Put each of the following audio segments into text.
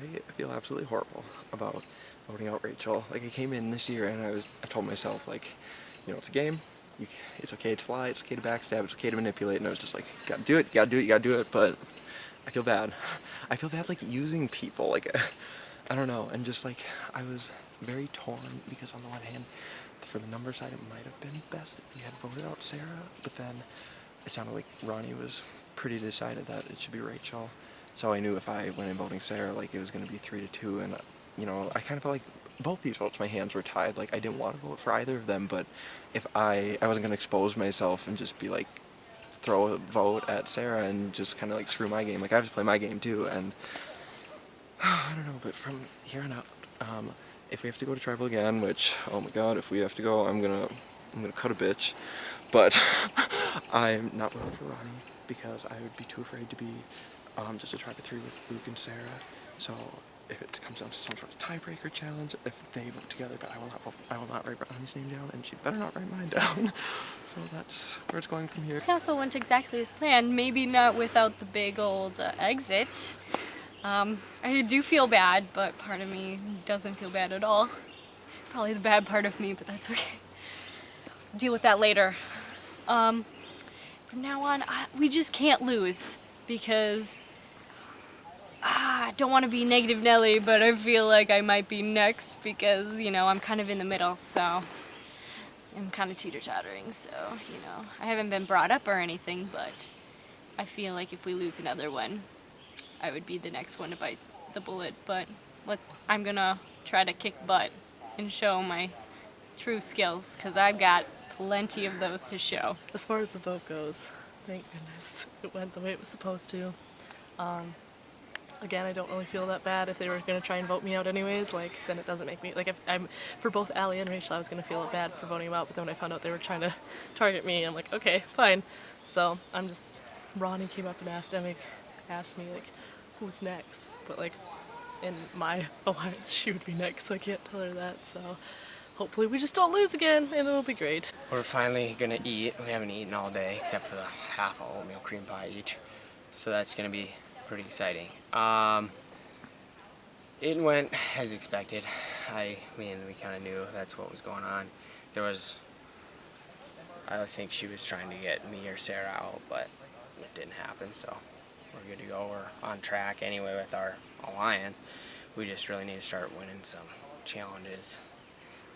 I feel absolutely horrible about voting out Rachel. Like, I came in this year and I told myself, like, you know, it's a game. It's okay to lie, it's okay to backstab, it's okay to manipulate, and I was just like, gotta do it, you gotta do it, but I feel bad. I feel bad, like, using people, like, I don't know, and just, like, I was very torn, because on the one hand, for the number side, it might have been best if we had voted out Sarah, but then it sounded like Ronnie was pretty decided that it should be Rachel, so I knew if I went in voting Sarah, like, it was going to be 3-2, and, you know, I kind of felt like both these votes, my hands were tied. Like, I didn't want to vote for either of them, but if I wasn't going to expose myself and just be like, throw a vote at Sarah and just kind of like screw my game. Like, I have to play my game too, and I don't know, but from here on out, if we have to go to tribal again, which, oh my god, if we have to go, I'm gonna cut a bitch, but I'm not voting for Ronnie because I would be too afraid to be just a tribe of 3 with Luke and Sarah. So if it comes down to some sort of tiebreaker challenge, if they vote together, but I will not write Ronnie's name down, and she better not write mine down. So that's where it's going from here. Council went exactly as planned, maybe not without the big old exit. I do feel bad, but part of me doesn't feel bad at all. Probably the bad part of me, but that's okay. Deal with that later. From now on, we just can't lose, because I don't want to be negative Nelly, but I feel like I might be next because, you know, I'm kind of in the middle, so I'm kind of teeter-tottering, so, you know, I haven't been brought up or anything, but I feel like if we lose another one, I would be the next one to bite the bullet, but I'm gonna try to kick butt and show my true skills, because I've got plenty of those to show. As far as the vote goes, thank goodness it went the way it was supposed to. Again, I don't really feel that bad if they were going to try and vote me out anyways, like, then it doesn't make me, like, if I'm, for both Allie and Rachel, I was going to feel bad for voting them out, but then when I found out they were trying to target me, I'm like, okay, fine. So, Ronnie came up and asked me, like, who's next? But, like, in my alliance, she would be next, so I can't tell her that, so hopefully we just don't lose again, and it'll be great. We're finally gonna eat. We haven't eaten all day, except for the half a oatmeal cream pie each, so that's gonna be pretty exciting. It went as expected. We kind of knew that's what was going on. I think she was trying to get me or Sarah out, but it didn't happen, so we're good to go. We're on track anyway with our alliance. We just really need to start winning some challenges,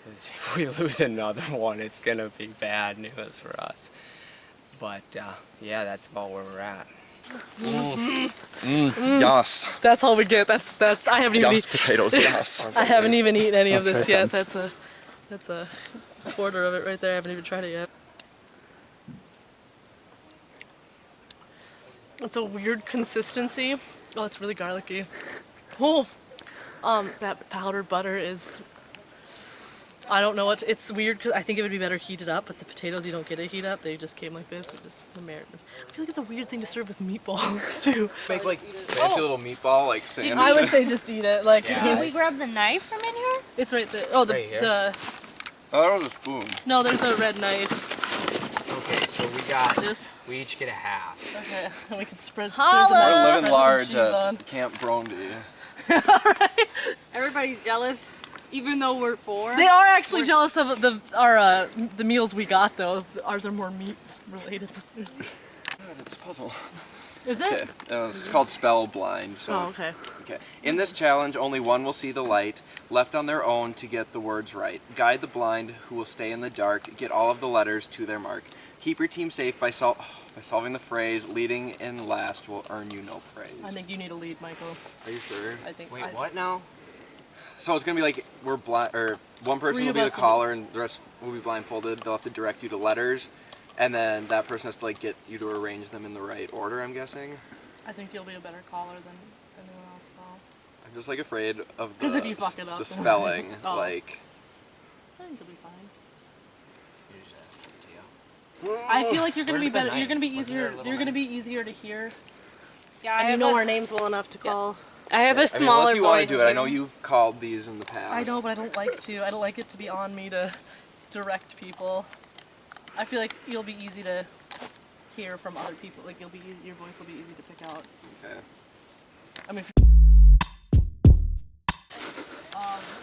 because if we lose another one, it's gonna be bad news for us. But yeah, that's about where we're at. Yes. That's all we get. That's. I haven't even. Yes, potatoes. Yes. I haven't even eaten any of this yet. That's a quarter of it right there. I haven't even tried it yet. It's a weird consistency. Oh, it's really garlicky. Oh, that powdered butter is. I don't know what it's weird, because I think it would be better heated up, but the potatoes you don't get to heat up, they just came like this. I feel like it's a weird thing to serve with meatballs too. Make like fancy little meatball like sandwich. I would say just eat it. Like, Yeah. Can we grab the knife from in here? it's right there. Oh, Right here? Oh, that was a spoon. No, there's a red knife. Okay, so we got This. we each get a half. Okay, we can spread. Holla! there's We're a- living spread large some cheese on. at Camp Brondi. Everybody's jealous, even though we're 4. They are actually jealous of the meals we got though. Ours are more meat related. God, it's a puzzle. Is it? Okay, it's called Spell Blind. So Oh, it's- okay. Okay. In this challenge, only one will see the light, left on their own to get the words right. Guide the blind, who will stay in the dark, get all of the letters to their mark. Keep your team safe by solving the phrase, leading in last will earn you no praise. I think you need a lead, Michael. Are you sure? I think. Wait, what now? So it's gonna be like, we're blind, or one person Three will of be the us will be- caller and the rest will be blindfolded. They'll have to direct you to letters, and then that person has to like get you to arrange them in the right order, I'm guessing. I think you'll be a better caller than anyone else. Will. I'm just like afraid of 'Cause if you fuck it up, the spelling, Oh. like. I think you'll be fine. Here's a deal. I feel like you're gonna Where's be better. the You're gonna be knife? Wasn't there easier. a little You're gonna knife? be easier to hear. Yeah, And you know our names well enough to call. I have a I mean, smaller unless you want voice. to do it, I know you've called these in the past. I know, but I don't like to. I don't like it to be on me to direct people. I feel like you'll be easy to hear from other people. Like your voice will be easy to pick out. Okay. I mean.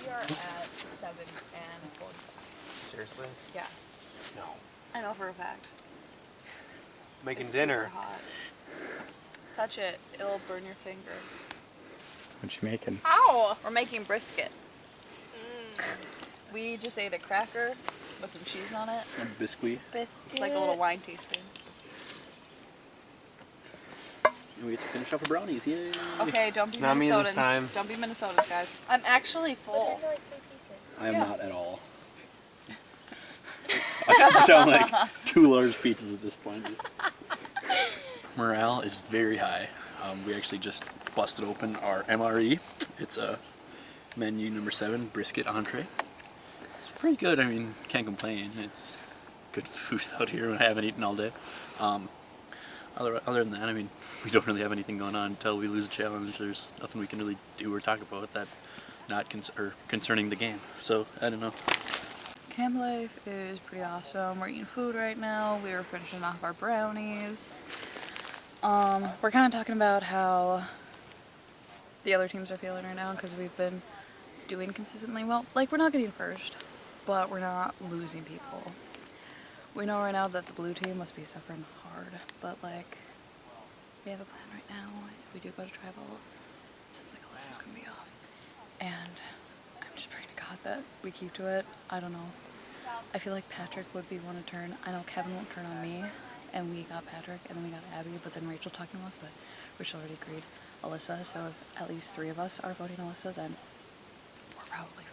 We are at 7:45. Seriously? Yeah. No. I know for a fact. Making It's dinner. super hot. Touch it, it'll burn your finger. What you making? Ow! We're making brisket. We just ate a cracker with some cheese on it. A biscuit. It's like a little wine tasting. And we get to finish off our brownies. Yay! Okay, don't be Not me this Minnesotans. time. Don't be Minnesotans, guys. I'm actually full. like 3 pieces. I am Yeah. not at all. I'm down like 2 large pizzas at this point. Morale is very high. We actually just busted open our MRE. It's a menu number 7 brisket entree. It's pretty good. I mean, can't complain. It's good food out here when I haven't eaten all day. Other than that, I mean, we don't really have anything going on until we lose a challenge. There's nothing we can really do or talk about that concerning the game. So I don't know. Camp life is pretty awesome. We're eating food right now. We were finishing off our brownies. We're kind of talking about how the other teams are feeling right now because we've been doing consistently well. Like, we're not getting first, but we're not losing people. We know right now that the blue team must be suffering hard, but like, we have a plan right now. If we do go to tribal, it sounds like Alyssa's gonna be off. And I'm just praying to God that we keep to it. I don't know. I feel like Patrick would be one to turn. I know Kevin won't turn on me, and we got Patrick, and then we got Abby, but then Rachel talking to us, but Rachel already agreed Alyssa, so if at least 3 of us are voting Alyssa, then we're probably fine.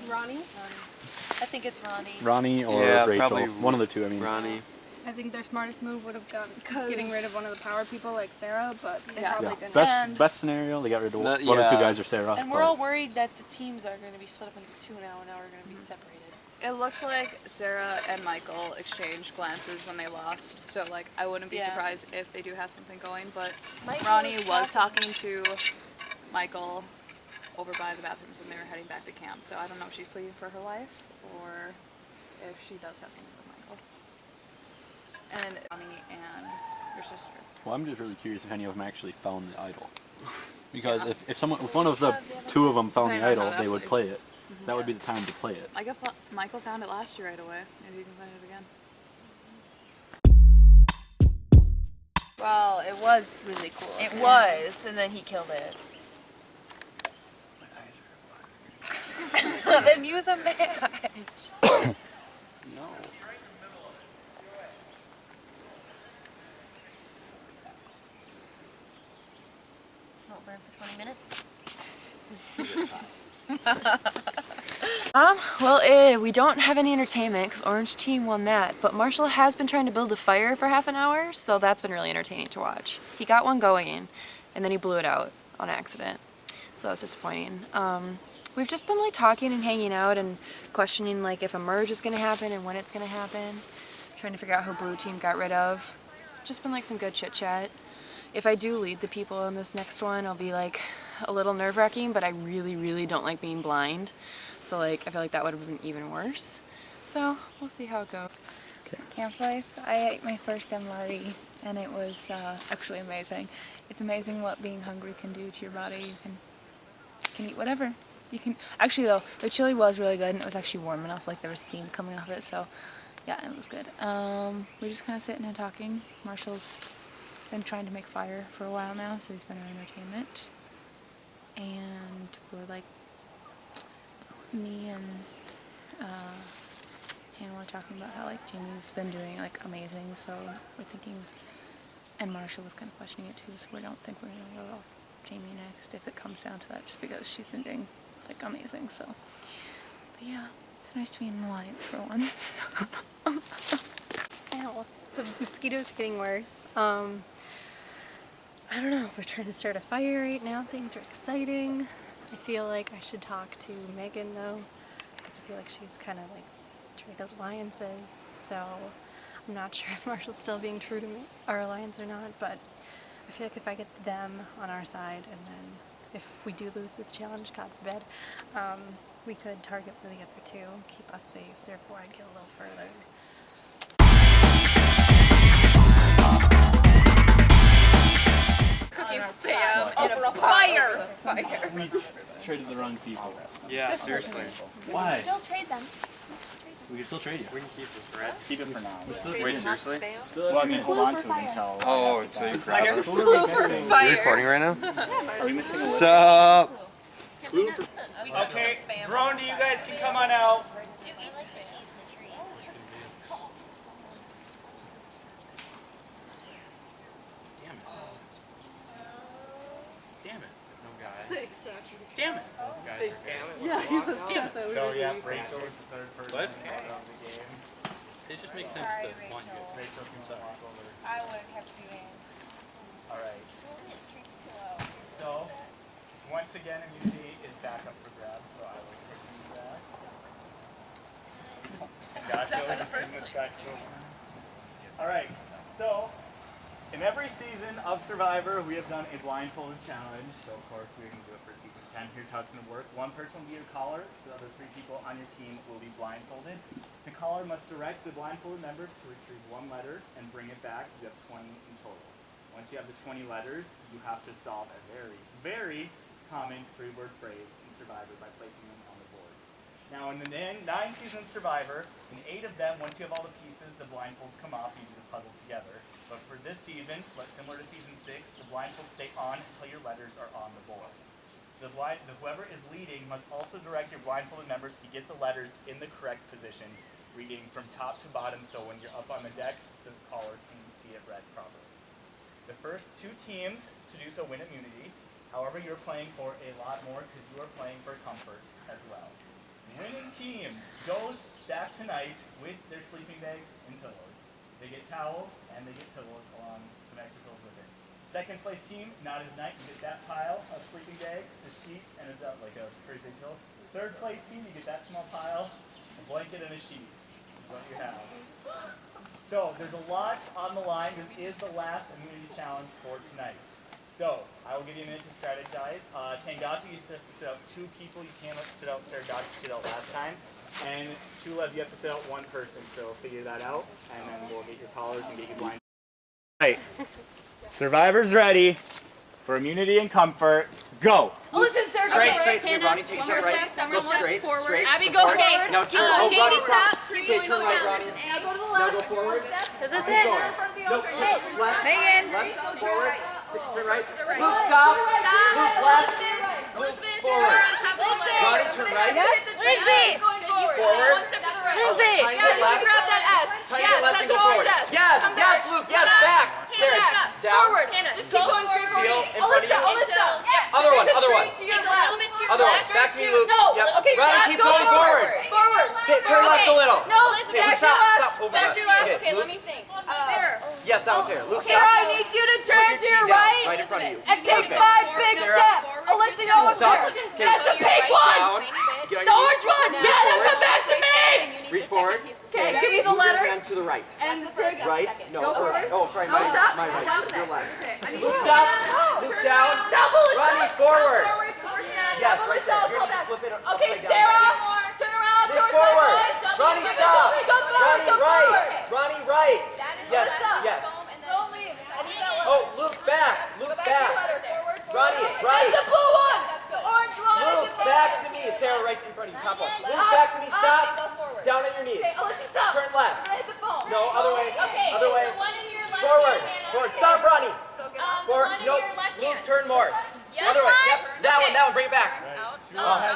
Ronnie? I think it's Ronnie. Ronnie or Yeah, Rachel, probably one of the two. I mean, Ronnie. I think their smartest move would have been getting rid of one of the power people like Sarah, but they Yeah. probably yeah. didn't. Best scenario, they got rid of That- one or 2 yeah. guys or Sarah. And we're but- all worried that the teams are going to be split up into 2 now, and now we're going to be separated. It looks like Sarah and Michael exchanged glances when they lost, so like I wouldn't be Yeah. surprised if they do have something going. But Michael Ronnie was was talking to Michael over by the bathrooms when they were heading back to camp. So I don't know if she's pleading for her life or if she does have something with Michael. And Ronnie and your sister. Well, I'm just really curious if any of them actually found the idol. Because if one of the 2 of them found I the know how idol, that they would plays. play it. That would be the time to play it. Michael found it last year right away. Maybe you can find it again. Well, it was really cool. It was, and then he killed it. Then use a match. No. Won't burn for 20 minutes. We don't have any entertainment because Orange Team won that, but Marshall has been trying to build a fire for half an hour, so that's been really entertaining to watch. He got one going, and then he blew it out on accident, so that was disappointing. We've just been like talking and hanging out and questioning like if a merge is going to happen and when it's going to happen, trying to figure out who Blue Team got rid of. It's just been like some good chit chat. If I do lead the people in this next one, I'll be like a little nerve-wracking, but I really, really don't like being blind. So like, I feel like that would have been even worse. So we'll see how it goes. Camp life, I ate my first MRE and it was actually amazing. It's amazing what being hungry can do to your body. You can eat whatever. You can actually though, the chili was really good and it was actually warm enough, like there was steam coming off it, so yeah, it was good. We're just kind of sitting and talking. Marshall's been trying to make fire for a while now, so he's been our entertainment. And we're like, me and Hannah were talking about how like Jamie's been doing like amazing, so we're thinking, and Marshall was kind of questioning it too, so we don't think we're gonna go off Jamie next if it comes down to that, just because she's been doing like amazing. So, but yeah, it's nice to be in an alliance for once. Ow. The mosquito's getting worse. I don't know. We're trying to start a fire right now. Things are exciting. I feel like I should talk to Megan though, because I feel like she's kind of like Trico's alliances. So I'm not sure if Marshall's still being true to me, our alliance or not. But I feel like if I get them on our side, and then if we do lose this challenge, God forbid, we could target the other 2, keep us safe. Therefore, I'd get a little further. Cookie spam in a fire. We traded the wrong people. Yeah, seriously. Why? Still trade them. We can still trade you. We can keep this, right? Keep it for now. Wait, seriously? Well, I mean, hold on to it until. Oh, so you grab it? Blue for You fire. recording right now? Are we missing a Sup? Okay, Brondi, you guys can come on out. Damn it. No guy. Damn it. So yeah, Rachel is the third person What? of the game. It just makes sense to want you. Rachel can walk over. I would have kept you in. All right. So once again, immunity is back up for grabs, so I will pursue that. And all right. So in every season of Survivor, we have done a blindfolded challenge. So of course we're going to do it for season 10. Here's how it's going to work. One person will be your caller. The other 3 people on your team will be blindfolded. The caller must direct the blindfolded members to retrieve 1 letter and bring it back. You have 20 in total. Once you have the 20 letters, you have to solve a very, very common 3-word phrase in Survivor by placing them on the board. Now in the 9 seasons Survivor, in 8 of them, once you have all the pieces, the blindfolds come off, you do the puzzle together. But for this season, similar to season 6, the blindfolds stay on until your letters are on the boards. So whoever is leading must also direct your blindfolded members to get the letters in the correct position, reading from top to bottom, so when you're up on the deck, the caller can see it read properly. The first 2 teams to do so win immunity. However, you're playing for a lot more because you are playing for comfort as well. Winning team goes back tonight with their sleeping bags and pillows. They get towels and they get pillows along some extra pillows with it. Second place team, not as nice, you get that pile of sleeping bags, a sheet, and like a pretty big pillow. Third place team, you get that small pile, a blanket and a sheet is what you have. So there's a lot on the line. This is the last immunity challenge for tonight. So I will give you a minute to strategize. Tangata, you just have to sit out 2 people. You can't sit out Saragata, you sit out last time. And Chulev, you have to sit out 1 person. So figure that out, and then we'll get your callers and get you blind. Right. Survivor's ready for immunity and comfort. Go. Oh, listen, Sarah. Straight. Here, Ronnie, take a step right. Go straight. Abby, go forward. Now turn. Oh, Jamie, Ronnie, stop. Okay, turn right, Ronnie. Now go to the Now left. go forward. Because that's Keep it. going. No, left. Megan. Left, forward. Turn right. Luke, stop. Luke, left. Luke, forward. Ronnie, turn right. Lindsay. Forward. Lindsay. Tiny bit left. Grab that S. Tiny bit left and go forward. Yes, Luke, yes, back. Sarah, down. Forward. Just keep going straight forward. Feel in front of you. Alyssa. Other one. To your left. Other one. Back to me, Luke. No. Yep. Okay, Ronnie, stop. keep Go going forward. Forward. Turn left a little. No, Okay, back to stop, left. stop, over Back there. to left. Okay, Okay, let Luke. me think. There. Yes, that was Sarah. Luke, Sarah, stop. I need you to Put turn your to T your down, right right in front of you. and take Perfect. 5 big Sarah. steps. Alyssa, you almost Stop. there. Okay. That's a big one. Down. Get on The your orange one. Yeah, now come back to me. Reach forward. Okay, give me the Move your letter. hand to the right. And take Right? No. Go forward. Oh, sorry, No, my stop. right. Stop. Your left. I need Luke, you. stop. No. Luke, down. Stop, Alyssa. Ronnie, forward. Yes, Stop, right Alyssa. there. I'll You're call just back. flip it Okay, upside down. Sarah. Turn around. Look Towards forward. my right. Ronnie, Go stop. forward. Go forward. Ronnie, Go right. forward. Ronnie, right. Yes, Alyssa. yes. Don't leave. I need that one. Oh, Luke, back. Luke, back. And Ronnie, the right. blue one. The orange one. Luke, back to me. Sarah, right in front of you. Top one. Luke, back to me. Stop. Down on your knees. Okay, Alyssa, stop. Turn left. I'm gonna hit the phone. No, other way. Okay. Other way. The one in your left Forward. hand. Forward. Stop, Ronnie. The Forward. one in No. your left Luke, hand. turn more. Yes, Other way. mine? Yep. That Okay. one. That one. Bring it back.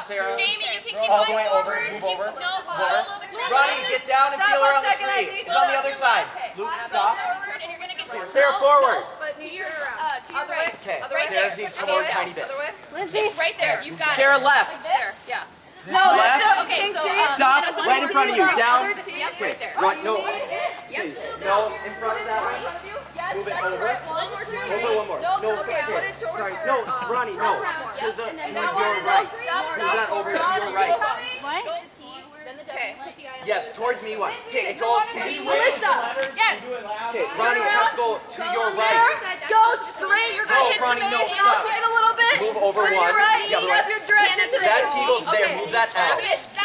Sarah. Jamie, you can keep All the going way over. forward. Move over. No, Over. but you're Ronnie, get down and Stop feel 1 around the second, I tree. need It's on the to- other side. Luke, stop. forward and you're gonna get to Sarah, forward. But to your your right. Okay. Right Sarah there. needs to come over a tiny bit. It's right there. You've got Sarah, it. left. There. Yeah. No, Left. that's Okay, so Stop. Right in front of you. Down. Yep, right there. Right. No. Okay. No. In front of that one. Move it over. Over one more. No, sorry. Sorry. No, Ronnie, no. To your right. Move that over to your right. Okay. Yes, towards me one. Okay, it goes. Alyssa. Yes. Okay, Ronnie, let's go to your right. Go straight. You're gonna No, hit Ronnie, somebody no, else stop. right a little bit. Move over To one. your right. The other Eat way. up your dress into That Eagle's there. Move that out. Okay, stop.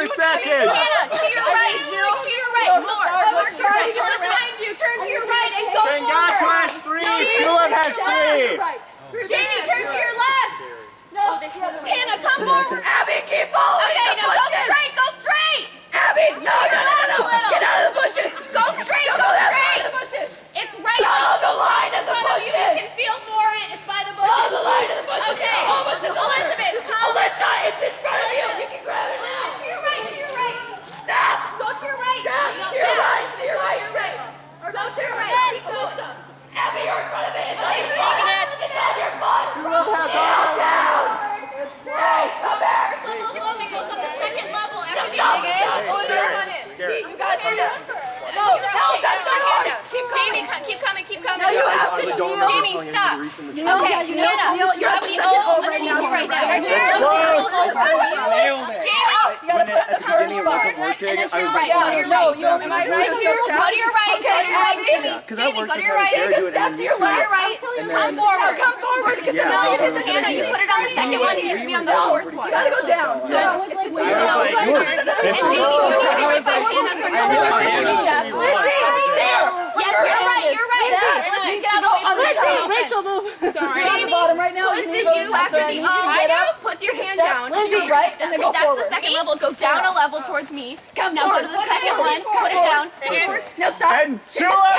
for second. Hannah, to your right, Jill. To your right. Abby, keep following the bushes. Go straight, go straight. Abby, no, get out of the bushes. Go straight, go straight. It's right. Follow the line of the bushes. You can feel for it. It's by the bushes. Follow the line of the bushes. Okay. Elizabeth, Alyssa, it's in front of you. You can grab it now. To your right, to your right. Stop. Go to your right. Stop. To your right, to your right. Or go to your right. Keep going. Abby, you're in front of it. It's on your butt. It's on your butt. Kneel down. Right. Come there. So those women goes up to second level after the You got it. No, that's not ours. Keep coming. Jamie, keep coming, keep coming. No, you have to kneel. Jamie, stop. Okay, Hannah, you have the O right now. Right now. Nailed it. Jamie, When at the beginning it wasn't working, I was like, no, you only right here. Go to your right. Go to your right, Jamie. because I Jamie, worked go to with your right. Sarah do it and To your right. Come forward. Come forward. Yeah, No, that's what we're Hannah, you put it on the second one. It needs to be on the fourth one. You gotta go down. And Jamie, you need to be right by Hannah. So you're really steps. There. Yes, you're right. You're right. Let's get out of the way. Rachel, move. Sorry. Jamie, put the U after the O. Put your hand down. Lindsay's right, and then go That's forward. the second level. Go down a level towards me. Now go to the second one. Put it down. Now stop. And Chula!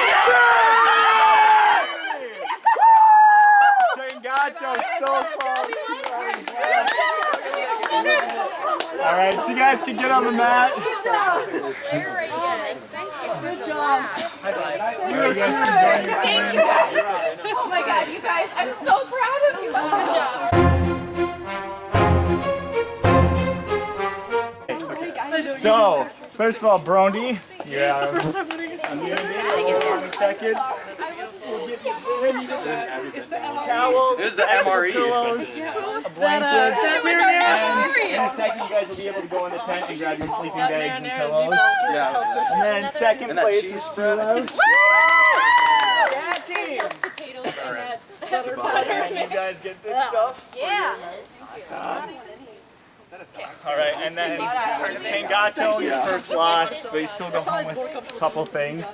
Gato, so close. All right, so you guys can get on the mat. Good job. You guys can join your Thank you guys. Oh my God, you guys, I'm so proud of you. Good job. So, first of all, Brondi, yeah, second. Towels, This is the MRE. pillows, a blanket, and in a second you guys will be able to go in the tent and grab your sleeping bags and pillows. Yeah. And then second And that place cheese is spread. Yeah, team. Potatoes and And you guys get this stuff. Yeah. All right, and then Tangato, your first loss, but you still go home with a couple things.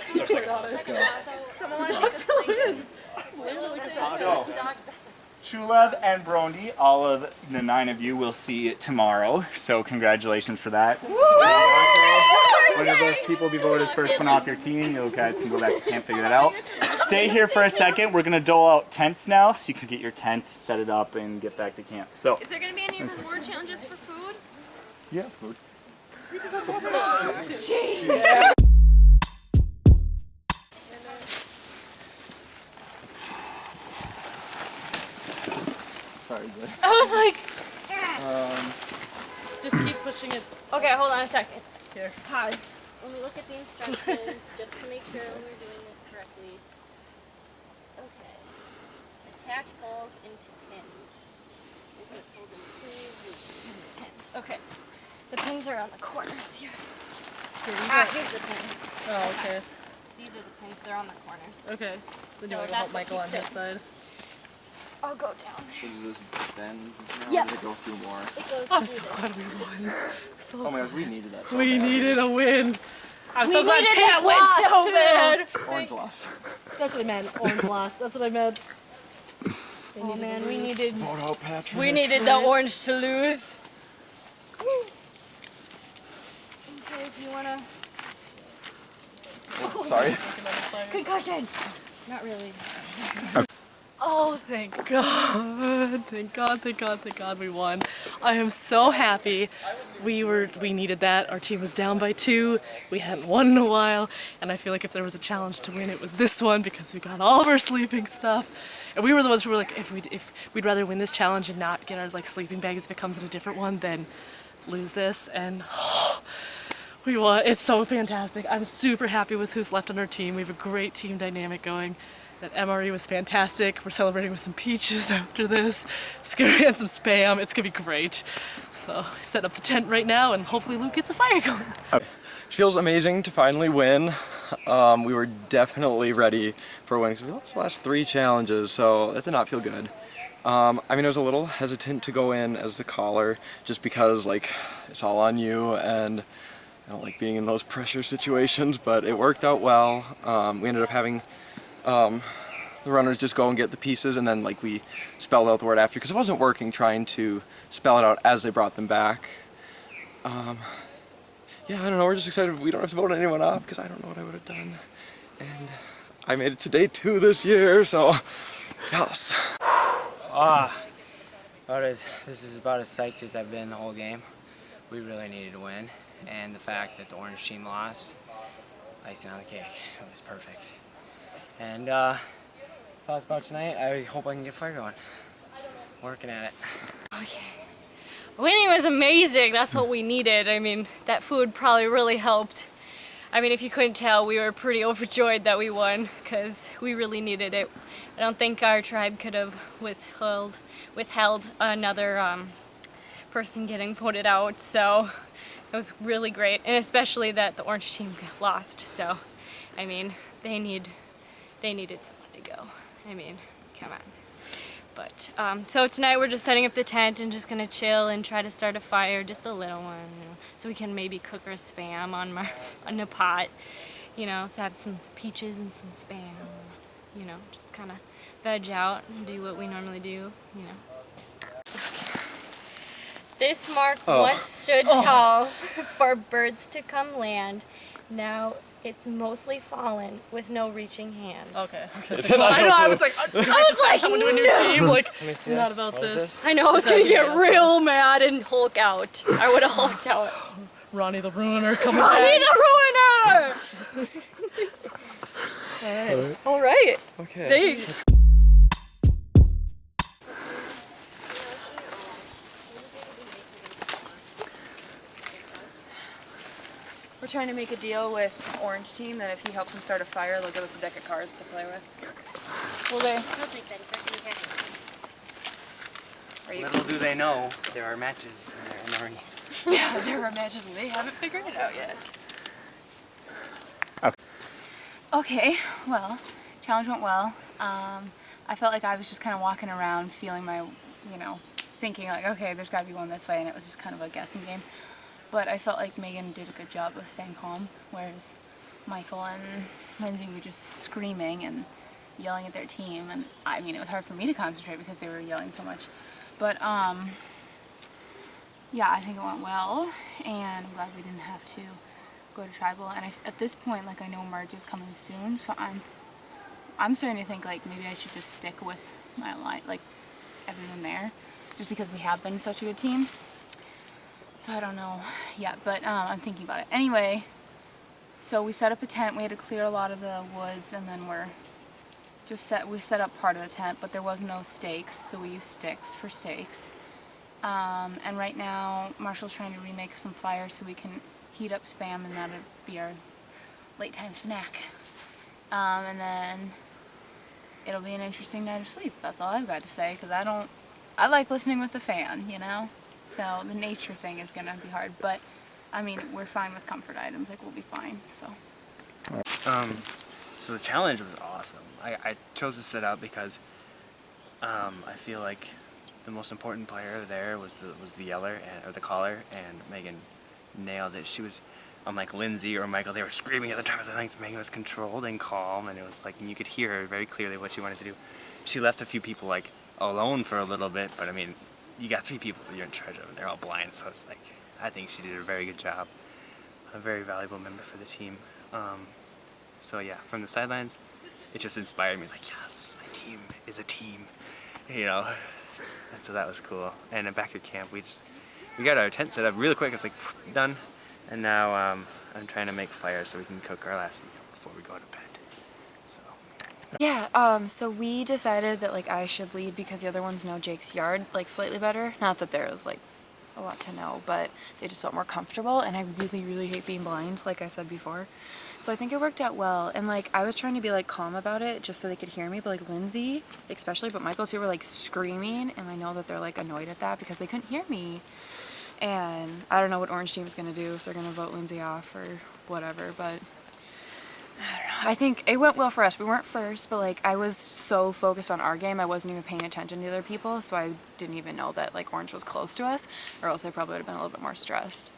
So, Chulev and Brondi, all of the 9 of you will see it tomorrow, so congratulations for that. One of those people will be voted first one off your team. You guys can go back to camp, figure that out. Stay here for a second. We're going to dole out tents now, so you can get your tent, set it up, and get back to camp. So, Is there going to be any reward challenges for food? yeah, food. Sorry, but I was like, Just keep pushing it. okay, hold on a second. Here. Pause. Let me look at the instructions just to make sure we're doing this correctly. Okay. Attach poles into pins. Insert poles in between the pins. Okay. The pins are on the corners here. Here's the pin. Oh, okay. These are the pins. They're on the corners. Okay. Then So you want to that's help what Michael on keeps his it. side. I'll go down. Does this extend now? Yep. Or does it go through more? It goes I'm through so this. glad we won. So oh my gosh, we needed that. So we bad. needed a win. I'm so We glad needed Kat it wins lost, so too. bad. Orange loss. That's what I meant. Orange lost. That's what I meant. Oh man, we needed Vote out Patrick. we needed the orange to lose. Okay, if you wanna Sorry. concussion. Not really. Oh, thank God. Thank God, thank God, thank God we won. I am so happy. We needed that. Our team was down by 2. We hadn't won in a while. And I feel like if there was a challenge to win, it was this one because we got all of our sleeping stuff. And we were the ones who were like, if we'd rather win this challenge and not get our like sleeping bags if it comes in a different one than lose this. And we won. It's so fantastic. I'm super happy with who's left on our team. We have a great team dynamic going. That MRE was fantastic. We're celebrating with some peaches after this. And some Spam. It's gonna be great. So I set up the tent right now and hopefully Luke gets a fire going. It feels amazing to finally win. We were definitely ready for winning. We lost the last 3 challenges, so that did not feel good. I mean, I was a little hesitant to go in as the caller just because, like, it's all on you and I don't like being in those pressure situations, but it worked out well. We ended up having the runners just go and get the pieces, and then like we spelled out the word after, because it wasn't working trying to spell it out as they brought them back. Yeah, I don't know, we're just excited we don't have to vote anyone off, because I don't know what I would have done. And I made it to day 2 this year, so yes. This is about as psyched as I've been the whole game. We really needed to win, and the fact that the orange team lost, icing on the cake. It was perfect. And thoughts about tonight, I hope I can get fire going. Working at it. Okay. Winning was amazing. That's what we needed. I mean, that food probably really helped. I mean, if you couldn't tell, we were pretty overjoyed that we won because we really needed it. I don't think our tribe could have withheld another person getting voted out, so it was really great. And especially that the orange team lost, so I mean, they needed someone to go. I mean, come on. But so tonight we're just setting up the tent and just gonna chill and try to start a fire, just a little one, you know, so we can maybe cook our spam on the pot, you know, so have some peaches and some spam, you know, just kind of veg out and do what we normally do, you know. This mark once stood tall for birds to come land. Now it's mostly fallen with no reaching hands. Okay. I know. I was like, someone to a new team. Like, not about this. I know. I was gonna get real mad and Hulk out. I would have hulked out. Ronnie the Ruiner coming Ronnie back. the Ruiner! All right. Okay. Thanks. We're trying to make a deal with Orange Team that if he helps them start a fire, they'll give us a deck of cards to play with. Will they? Little do they know, there are matches in there already. Yeah, there are matches and they haven't figured it out yet. Okay, well, challenge went well. I felt like I was just kind of walking around feeling my, you know, thinking like, okay, there's got to be one this way, and it was just kind of a guessing game. But I felt like Megan did a good job with staying calm, whereas Michael and Lindsay were just screaming and yelling at their team, and I mean, it was hard for me to concentrate because they were yelling so much. But yeah, I think it went well, and I'm glad we didn't have to go to tribal. And at this point, like, I know merge is coming soon, so I'm starting to think like maybe I should just stick with my line, like everyone there, just because we have been such a good team. So I don't know yet, but I'm thinking about it. Anyway, so we set up a tent. We had to clear a lot of the woods, and then we set up part of the tent, but there was no stakes, so we used sticks for stakes. And right now, Marshall's trying to remake some fire so we can heat up Spam, and that'll be our late time snack. And then it'll be an interesting night of sleep. That's all I've got to say, because I like listening with the fan, you know? So the nature thing is gonna be hard, but I mean, we're fine with comfort items, like we'll be fine, so. So the challenge was awesome. I chose to sit out because I feel like the most important player there was the yeller or the caller, and Megan nailed it. She was, unlike Lindsay or Michael, they were screaming at the top of their lungs. Megan was controlled and calm, and it was like, and you could hear her very clearly what she wanted to do. She left a few people like alone for a little bit, but I mean, you got 3 people you're in charge of, and they're all blind, so it's like, I think she did a very good job. A very valuable member for the team. So yeah, from the sidelines, it just inspired me, like, yes, my team is a team, you know. And so that was cool. And then back at camp, we got our tent set up really quick. It was like, done. And now I'm trying to make fire so we can cook our last meal before we go to bed. So. Yeah, so we decided that like I should lead because the other ones know Jake's yard like slightly better. Not that there was like a lot to know, but they just felt more comfortable, and I really, really hate being blind, like I said before. So I think it worked out well, and like I was trying to be like calm about it just so they could hear me, but like Lindsay especially, but Michael too, were like screaming, and I know that they're like annoyed at that because they couldn't hear me. And I don't know what Orange Team is going to do, if they're going to vote Lindsay off or whatever, but I don't know. I think it went well for us. We weren't first, but like I was so focused on our game, I wasn't even paying attention to other people, so I didn't even know that like Orange was close to us, or else I probably would have been a little bit more stressed.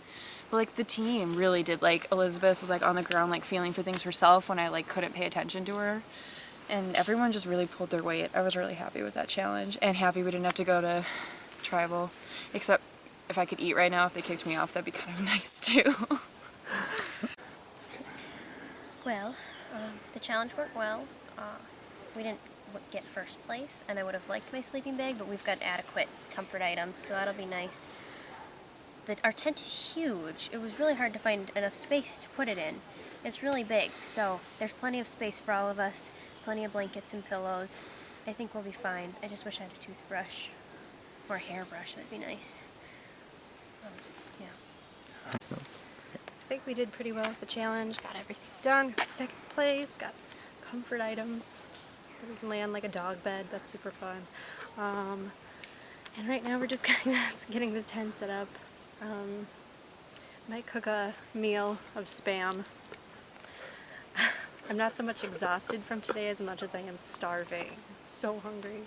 But like the team really did, like Elizabeth was like on the ground like feeling for things herself when I like couldn't pay attention to her. and everyone just really pulled their weight. I was really happy with that challenge, and happy we didn't have to go to tribal, except if I could eat right now, if they kicked me off, that'd be kind of nice too. Well, the challenge worked well. We didn't get first place, and I would have liked my sleeping bag, but we've got adequate comfort items, so that'll be nice. Our tent is huge. It was really hard to find enough space to put it in. It's really big, so there's plenty of space for all of us, plenty of blankets and pillows. I think we'll be fine. I just wish I had a toothbrush or a hairbrush. That'd be nice. Yeah. I think we did pretty well with the challenge, got everything done, got second place, got comfort items. We can lay on like a dog bed, that's super fun. And right now we're just getting the tent set up. Might cook a meal of Spam. I'm not so much exhausted from today as much as I am starving. So hungry.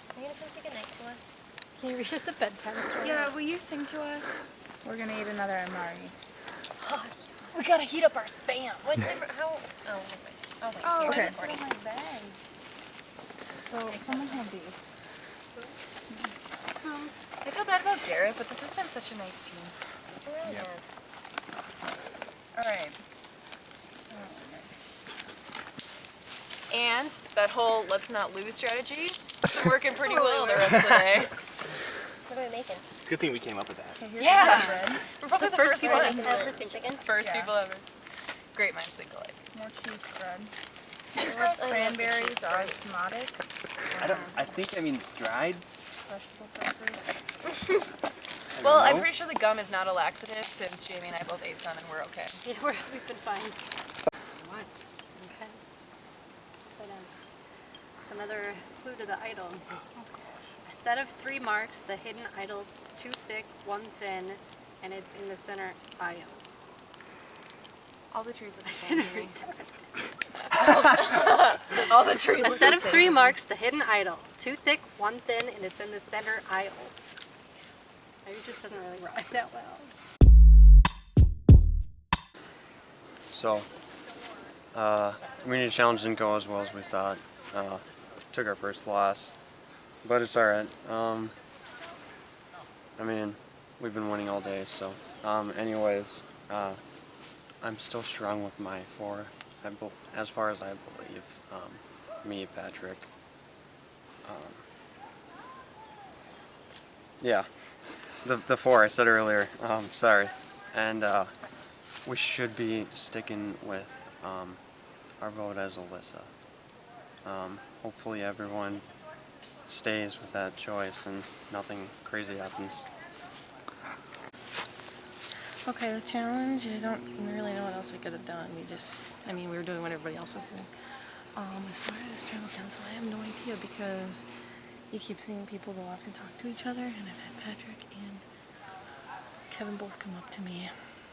Are you gonna come say goodnight to us? Can you read us a bedtime story? Yeah, will you sing to us? We're gonna eat another MRE. We gotta heat up our Spam. What time? How? Oh, never mind. Oh, wait. Oh, Here, okay. I'm recording. My bag. So, someone had these. I feel bad about Garrett, but this has been such a nice team. It really is. Alright. And that whole let's not lose strategy has been working pretty well the rest of the day. What are we making? It's a good thing we came up with that. Yeah! We're probably the first people Making the chicken? First people ever. Great minds think alike. More cheese spread. Cheese bread? Cranberries, osmotic. I think that means dried. Vegetable peppers. Well, I'm pretty sure the gum is not a laxative since Jamie and I both ate some and we're okay. Yeah, we've been fine. What? Okay. It's upside down. It's another clue to the idol. A set of 3 marks, the hidden idol, 2 thick, 1 thin, and it's in the center aisle. All the trees look the I same. didn't read All the trees A look set the of same. 3 marks, the hidden idol, 2 thick, 1 thin, and it's in the center aisle. Maybe it just doesn't really rhyme that well. So, community challenge didn't go as well as we thought. Took our first loss, but it's alright. I mean, we've been winning all day, so. Anyways, I'm still strong with my 4, as far as I believe. Me, Patrick. Yeah, the 4 I said earlier. Sorry, and we should be sticking with our vote as Alyssa. Hopefully everyone stays with that choice and nothing crazy happens. Okay, the challenge, I don't really know what else we could have done. We were doing what everybody else was doing. As far as tribal council, I have no idea because you keep seeing people go off and talk to each other, and I've had Patrick and Kevin both come up to me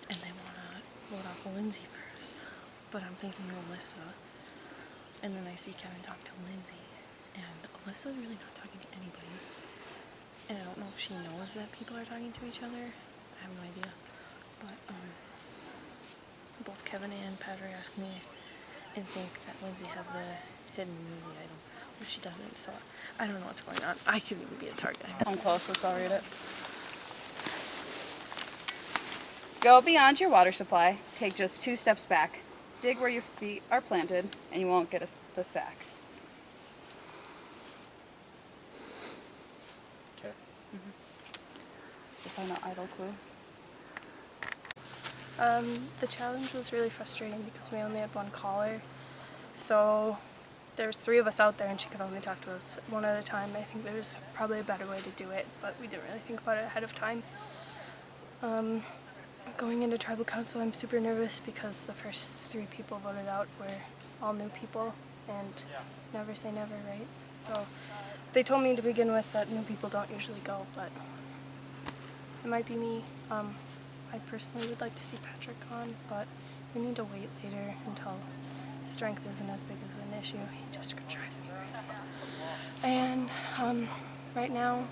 and they want to vote off Lindsay first. But I'm thinking Alyssa, and then I see Kevin talk to Lindsay, and Alyssa's really not talking to anybody. And I don't know if she knows that people are talking to each other. I have no idea. But both Kevin and Patrick asked me and think that Lindsay has the hidden immunity item, which she doesn't, so I don't know what's going on. I could even be a target. I'm closest, I'll read it. Go beyond your water supply, take just 2 steps back, dig where your feet are planted, and you won't get the sack. Okay. So final idle clue. The challenge was really frustrating because we only had 1 caller. So there's 3 of us out there and she could only talk to us 1 at a time. I think there's probably a better way to do it, but we didn't really think about it ahead of time. Going into tribal council, I'm super nervous because the first 3 people voted out were all new people, and never say never, right? So they told me to begin with that new people don't usually go, but it might be me. I personally would like to see Patrick on, but we need to wait later until strength isn't as big as an issue. He just drives me crazy. And right now,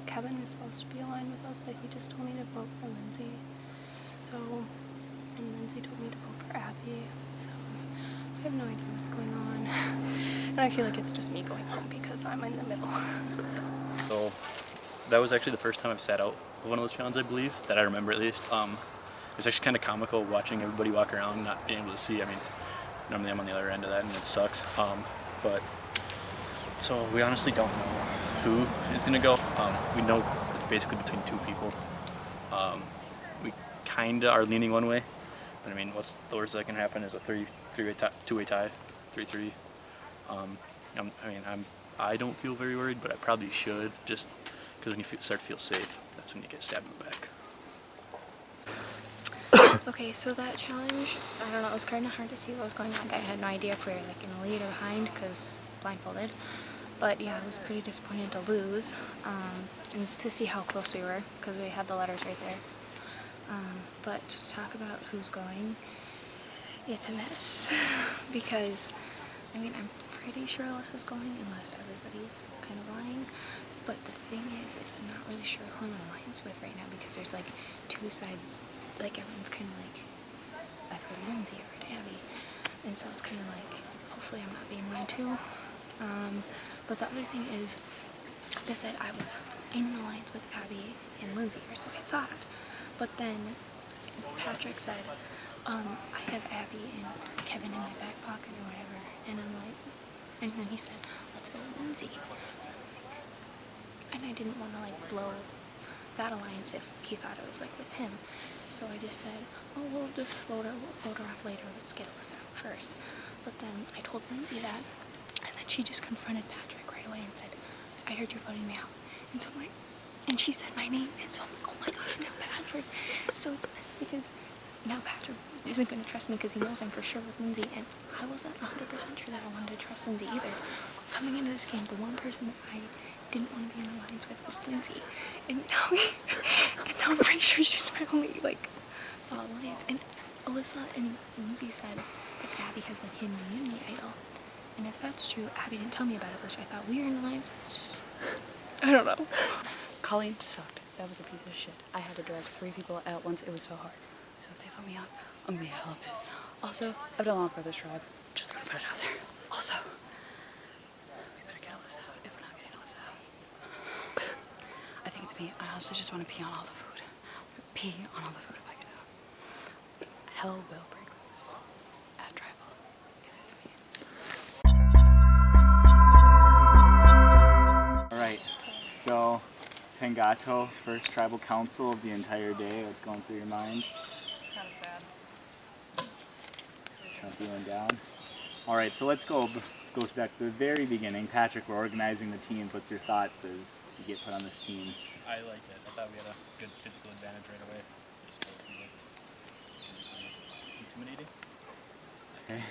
Kevin is supposed to be aligned with us, but he just told me to vote for Lindsay. So, and Lindsay told me to vote for no idea what's going on. And I feel like it's just me going home because I'm in the middle. So that was actually the first time I've sat out one of those challenges, I believe, that I remember at least. It's actually kind of comical watching everybody walk around not being able to see. I mean, normally I'm on the other end of that and it sucks. But so we honestly don't know who is going to go. We know it's basically between two people. We kind of are leaning one way. But I mean, what's the worst that can happen is a two-way tie, 3-3. I don't feel very worried, but I probably should, just because when you start to feel safe, that's when you get stabbed in the back. Okay, so that challenge, I don't know, it was kind of hard to see what was going on. I had no idea if we were like in the lead or behind because blindfolded. But yeah, I was pretty disappointed to lose and to see how close we were because we had the letters right there. But to talk about who's going, it's a mess because, I mean, I'm pretty sure Alyssa's going unless everybody's kind of lying. But the thing is I'm not really sure who I'm in alliance with right now because there's like two sides. Like everyone's kind of like, I've heard Lindsay, I've heard Abby, and so it's kind of like, hopefully I'm not being lied to. But the other thing is that I was in an alliance with Abby and Lindsay, or so I thought. But then Patrick said, I have Abby and Kevin in my back pocket or whatever, and I'm like, and then he said, let's go with Lindsay. And I didn't want to like blow that alliance if he thought it was like with him. So I just said, oh, we'll just vote her off later, let's get Alyssa out first. But then I told Lindsay that, and then she just confronted Patrick right away and said, I heard you're voting me out. And so I'm like, and she said my name, and so I'm like, oh my gosh, now Patrick. So it's because now Patrick isn't going to trust me because he knows I'm for sure with Lindsay, and I wasn't 100% sure that I wanted to trust Lindsay either. Coming into this game, the one person that I didn't want to be in alliance with was Lindsay, and now I'm pretty sure she's my only like solid alliance. And Alyssa and Lindsay said that Abby has a hidden immunity idol, and if that's true, Abby didn't tell me about it, which I thought we were in alliance. It's just, I don't know. Colleen sucked. That was a piece of shit. I had to direct 3 people at once. It was so hard. So if they vote me off, I'm gonna be hella pissed. Also, I've done a lot for this tribe. Just gonna put it out there. Also, we better get Alyssa out if we're not getting Alyssa out. I think it's me. I honestly just want to pee on all the food. Pee on all the food if I get out. Hell will break loose at tribal if it's me. Alright, so Pengato, first tribal council of the entire day. What's going through your mind? It's kind of sad. Kind of feeling down. Alright, so let's go back to the very beginning. Patrick, we're organizing the teams. What's your thoughts as you get put on this team? I liked it. I thought we had a good physical advantage right away. Just intimidating. Okay.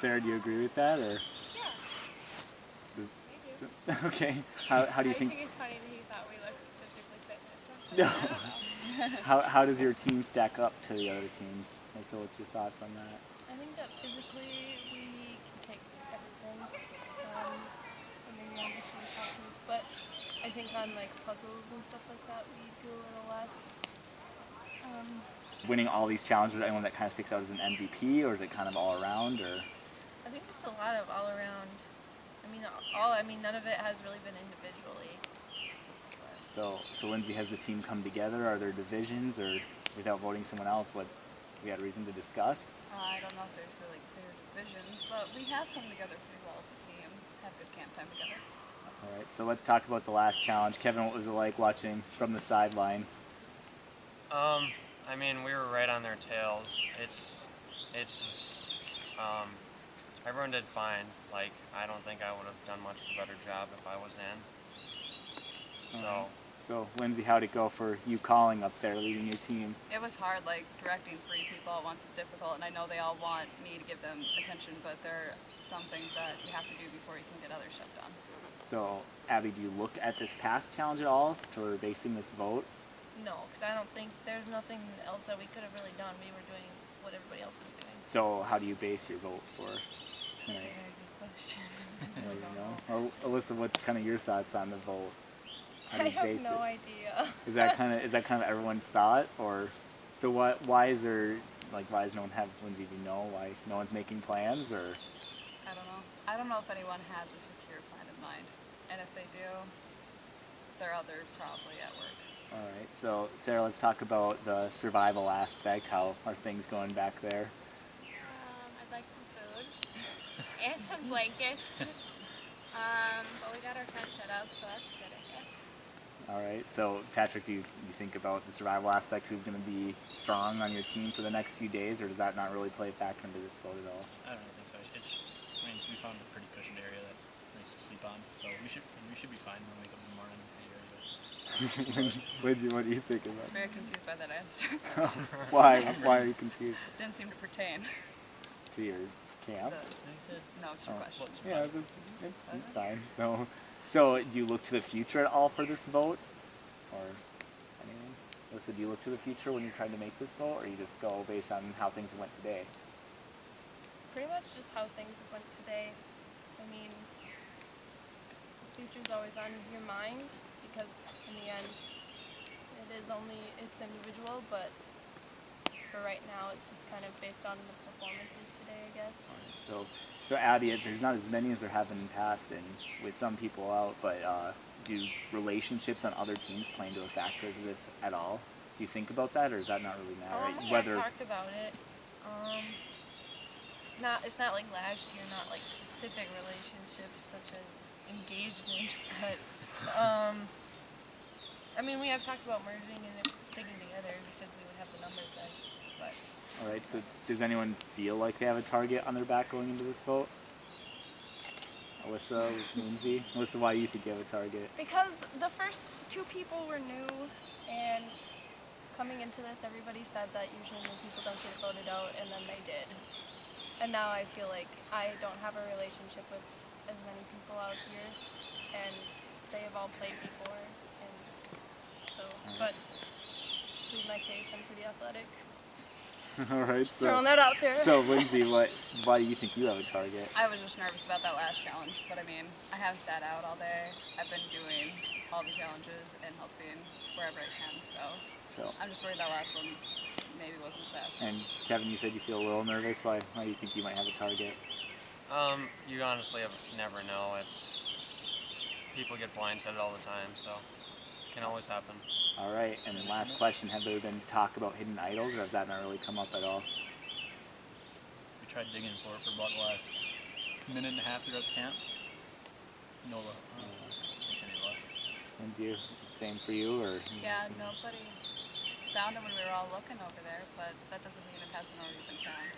Sarah, do you agree with that, or? Yeah. Me too. Okay. How do you think? I think it's funny that he thought we looked physically fit just once. No. How does your team stack up to the other teams? And so, what's your thoughts on that? I think that physically we can take everything. Maybe I'm just really confident, but I think on like puzzles and stuff like that we do a little less. Winning all these challenges, anyone that kind of sticks out as an MVP, or is it kind of all around, or? I think it's a lot of all around. None of it has really been individually. So Lindsay, has the team come together? Are there divisions, or without voting someone else, what we had reason to discuss? I don't know if there's really clear divisions, but we have come together pretty well as a team. Have good camp time together. All right, so let's talk about the last challenge. Kevin, what was it like watching from the sideline? I mean, we were right on their tails. It's just, everyone did fine. Like, I don't think I would have done much of a better job if I was in. So Lindsay, how'd it go for you calling up there, leading your team? It was hard, like directing 3 people at once is difficult, and I know they all want me to give them attention, but there are some things that you have to do before you can get other stuff done. So, Abby, do you look at this past challenge at all for basing this vote? No, because I don't think there's nothing else that we could have really done. We were doing what everybody else was doing. So, how do you base your vote for tonight? That's a very good question. Well, you know. Or, Alyssa, what's kind of your thoughts on the vote? How do I you have it? no idea. Is that kind of everyone's thought, or so? Why is there Like, why does no one have Lindsay? Do you know why no one's making plans, or? I don't know. I don't know if anyone has a secure plan in mind. And if they do, they're probably at work. All right. So, Sarah, let's talk about the survival aspect. How are things going back there? I'd like some food and some blankets. But we got our tent set up, so that's good, I guess. All right. So, Patrick, do you think about the survival aspect? Who's going to be strong on your team for the next few days, or does that not really play a factor into this vote at all? I don't think so. We found a pretty cushioned area that nice to sleep on, so we should be fine when we wake up in the morning. Lindsay, what do you think I about was very confused by that answer. Why are you confused? It didn't seem to pertain To your to camp? no, it's your question. Yeah, it's fine. So do you look to the future at all for this vote, or anything? Alyssa, do you look to the future when you're trying to make this vote, or you just go based on how things went today? Pretty much just how things went today. I mean, the future's always on your mind because in the end, it's individual, but for right now, it's just kind of based on the performances today, I guess. So Abby, there's not as many as there have been in the past, and with some people out, but do relationships on other teams play into a factor to this at all? Do you think about that, or does that not really matter? Yeah, I talked about it. It's not like last year, not like specific relationships such as engagement, but I mean, we have talked about merging and sticking together because we would have the numbers then. But all right. So does anyone feel like they have a target on their back going into this vote? Alyssa, Lindsay? Alyssa, why do you think you have a target? because the first two people were new, and coming into this, everybody said that usually new people don't get voted out, and then they did. And now I feel like I don't have a relationship with as many people out here, and they have all played before, and so, but to plead my case, I'm pretty athletic. All right. Just throwing that out there. So Lindsay, why do you think you have a target? I was just nervous about that last challenge, but I mean, I have sat out all day. I've been doing all the challenges and helping wherever I can, so I'm just worried that last one maybe wasn't the best. And Kevin, you said you feel a little nervous. Why do you think you might have a target? You honestly never know. People get blindsided all the time, so it can always happen. All right, and then last question, have there been talk about hidden idols, or has that not really come up at all? We tried digging for it for about the last minute and a half here at the camp. No luck. Any luck. And you, same for you, or? Yeah, nobody found it when we were all looking over there, but that doesn't mean it hasn't already been found.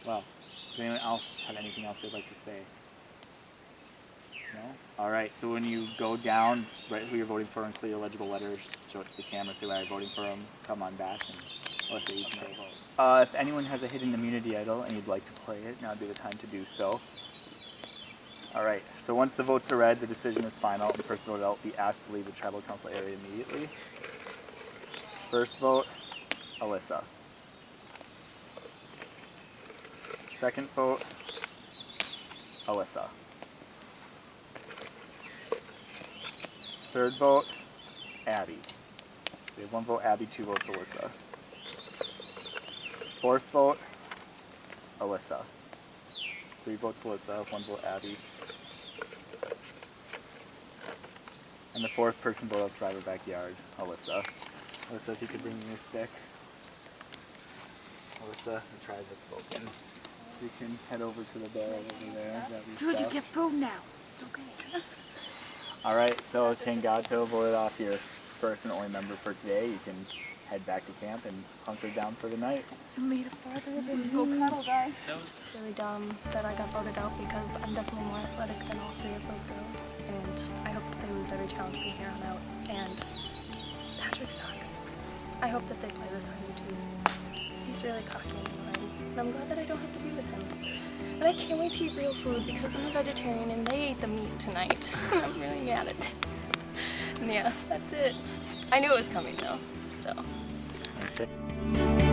Well, does anyone else have anything else they'd like to say? No? All right, so when you go down, write who you're voting for and clear legible letters, show it to the camera, say why you're voting for them, come on back, and let's say you can vote. If anyone has a hidden immunity idol and you'd like to play it, now would be the time to do so. All right, so once the votes are read, the decision is final, and the person voted out will be asked to leave the tribal council area immediately. First vote, Alyssa. Second vote, Alyssa. Third vote, Abby. We have one vote Abby, 2 votes Alyssa. Fourth vote, Alyssa. 3 votes Alyssa, 1 vote Abby. And the fourth person vote outside her backyard, Alyssa. Alyssa, if you could bring me a stick. Alyssa, the tribe has spoken. So you can head over to the barrel over there. Dude, you get food now. It's okay. Alright, so Tangato voted off your first and only member for today. You can head back to camp and hunker down for the night. You made a father of Let's go cuddle, guys. It's really dumb that I got voted out because I'm definitely more athletic than all 3 of those girls. And I hope that they lose every challenge from here on out. And Patrick sucks. I hope that they play this on YouTube. He's really cocky and annoying. And I'm glad that I don't have to be with him. And I can't wait to eat real food because I'm a vegetarian and they ate the meat tonight. I'm really mad at them. And yeah, that's it. I knew it was coming though, so. Okay.